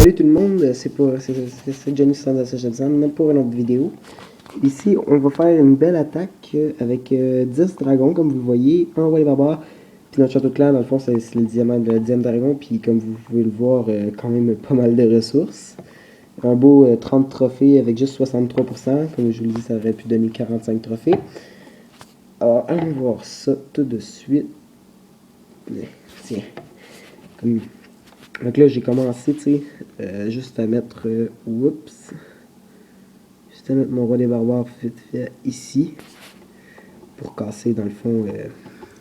Salut tout le monde, c'est Johnny Sanderson pour une autre vidéo. Ici, on va faire une belle attaque avec 10 dragons, comme vous le voyez, un roi des barbares, puis notre château de clan, dans le fond, c'est le dixième dragon, puis comme vous pouvez le voir, quand même pas mal de ressources. Un beau 30 trophées avec juste 63%, comme je vous le dis, ça aurait pu donner 45 trophées. Alors, allons voir ça tout de suite. Tiens, comme... Donc là, j'ai commencé, tu sais, juste à mettre, juste à mettre mon roi des barbares vite fait ici, pour casser, dans le fond,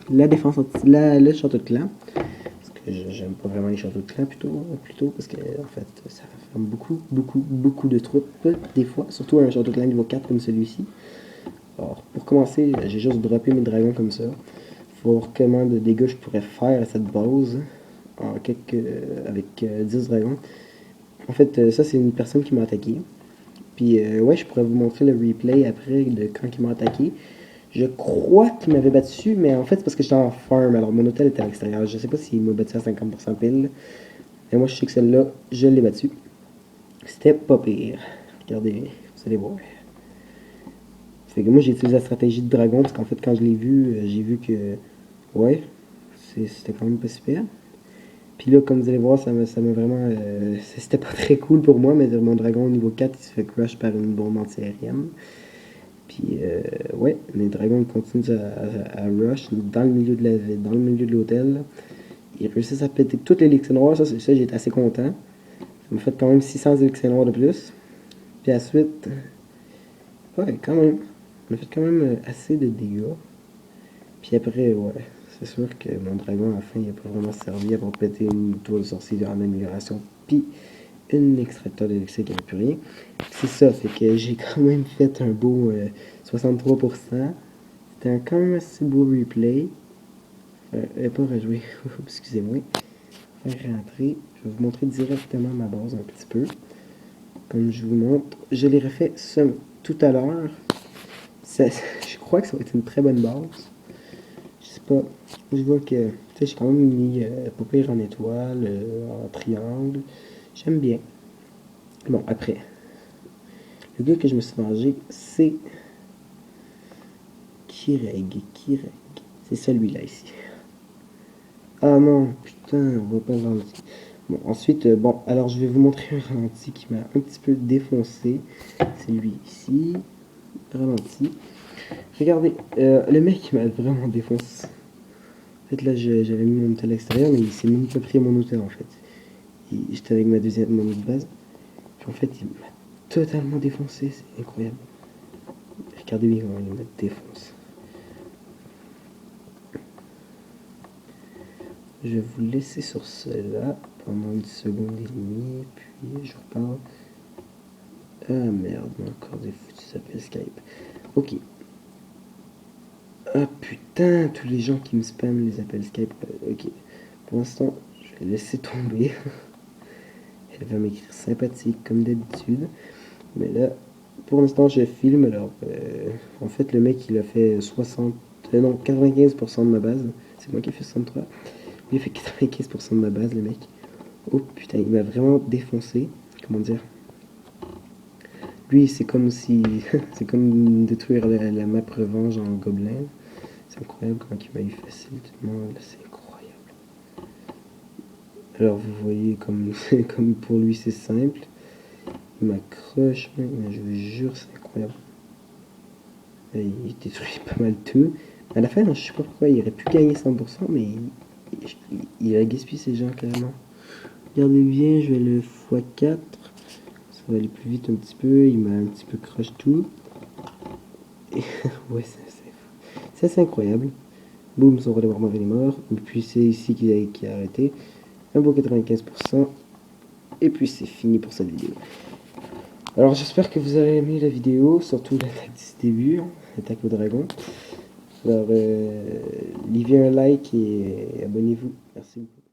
la défense, le château de clan. Parce que j'aime pas vraiment les châteaux de clan, plutôt parce que, en fait, ça ferme beaucoup de troupes, des fois, surtout un château de clan niveau 4 comme celui-ci. Alors, pour commencer, j'ai juste droppé mes dragons comme ça. Faut voir comment de dégâts je pourrais faire à cette base. Avec 10 dragons. En fait, ça c'est une personne qui m'a attaqué. Puis ouais, je pourrais vous montrer le replay après de quand il m'a attaqué. Je crois qu'il m'avait battu, mais en fait c'est parce que j'étais en farm, alors mon hôtel était à l'extérieur. Je sais pas s'il m'a battu à 50% pile. Mais moi je sais que celle-là, je l'ai battu. C'était pas pire. Regardez, vous allez voir. Fait que moi j'ai utilisé la stratégie de dragon, parce qu'en fait quand je l'ai vu, j'ai vu que ouais, c'était quand même pas super. Puis là, comme vous allez voir, ça m'a vraiment... c'était pas très cool pour moi, mais mon dragon niveau 4, il se fait crush par une bombe anti-aérienne. Puis, ouais, mes dragons, ils continuent à rush dans le milieu de la ville, dans le milieu de l'hôtel. Ils réussissent à péter toutes les élixirs noirs, ça j'étais assez content. Ça m'a fait quand même 600 élixirs noirs de plus. Puis ensuite, ouais, quand même, on a fait quand même assez de dégâts. Puis après, ouais, c'est sûr que mon dragon, à la fin, il n'a pas vraiment servi à pour péter une toile de sorcier en amélioration, puis une extracteur d'élixir qui n'avait plus rien. C'est ça, fait que j'ai quand même fait un beau 63%. C'était quand même assez beau replay. Pas rejouer, excusez-moi. Faire rentrer. Je vais vous montrer directement ma base un petit peu. Comme je vous montre, je l'ai refait tout à l'heure. Je crois que ça va être une très bonne base. Je sais pas, je vois que, tu sais, j'ai quand même mis pas pire en étoile, en triangle. J'aime bien. Bon, après, le gars que je me suis mangé, c'est Kireg. C'est celui-là ici. Ah non, putain, on voit pas le ralenti. Bon, ensuite, bon, alors je vais vous montrer un ralenti qui m'a un petit peu défoncé. C'est lui ici, ralenti. Regardez, le mec il m'a vraiment défoncé. En fait, là, j'avais mis mon hôtel à l'extérieur, mais il s'est même pas pris mon hôtel, en fait. J'étais avec mon autre base. Puis en fait, il m'a totalement défoncé. C'est incroyable. Regardez bien comment il me défonce. Je vais vous laisser sur cela pendant une seconde et demie. Puis je repars. Ah merde, encore des foutus appels Skype. Ok. Ah putain, tous les gens qui me spamment les appels Skype. Ok. Pour l'instant, je vais laisser tomber. Elle va m'écrire sympathique comme d'habitude. Mais là, pour l'instant, je filme. Alors, en fait, le mec, il a fait 95% de ma base. C'est moi qui ai fait 63. Il a fait 95% de ma base, le mec. Oh putain, il m'a vraiment défoncé. Comment dire? Lui, c'est comme si... c'est comme détruire la map revanche en gobelin. C'est incroyable comment il m'a eu facilement. C'est incroyable. Alors, vous voyez, comme pour lui, c'est simple. Il m'accroche, mais je vous jure, c'est incroyable. Il détruit pas mal tout. À la fin, non, je sais pas pourquoi, il aurait pu gagner 100%, mais il a gaspillé ses gens carrément. Regardez bien, je vais le x4. Ça va aller plus vite un petit peu. Il m'a un petit peu crush tout. Et ouais, c'est incroyable. Boum, son roi de Warhammer est mort. Et puis c'est ici qu'il a arrêté. Un beau 95%. Et puis c'est fini pour cette vidéo. Alors j'espère que vous avez aimé la vidéo, surtout l'attaque du début, l'attaque au dragon. Alors, livrez un like et abonnez-vous. Merci beaucoup.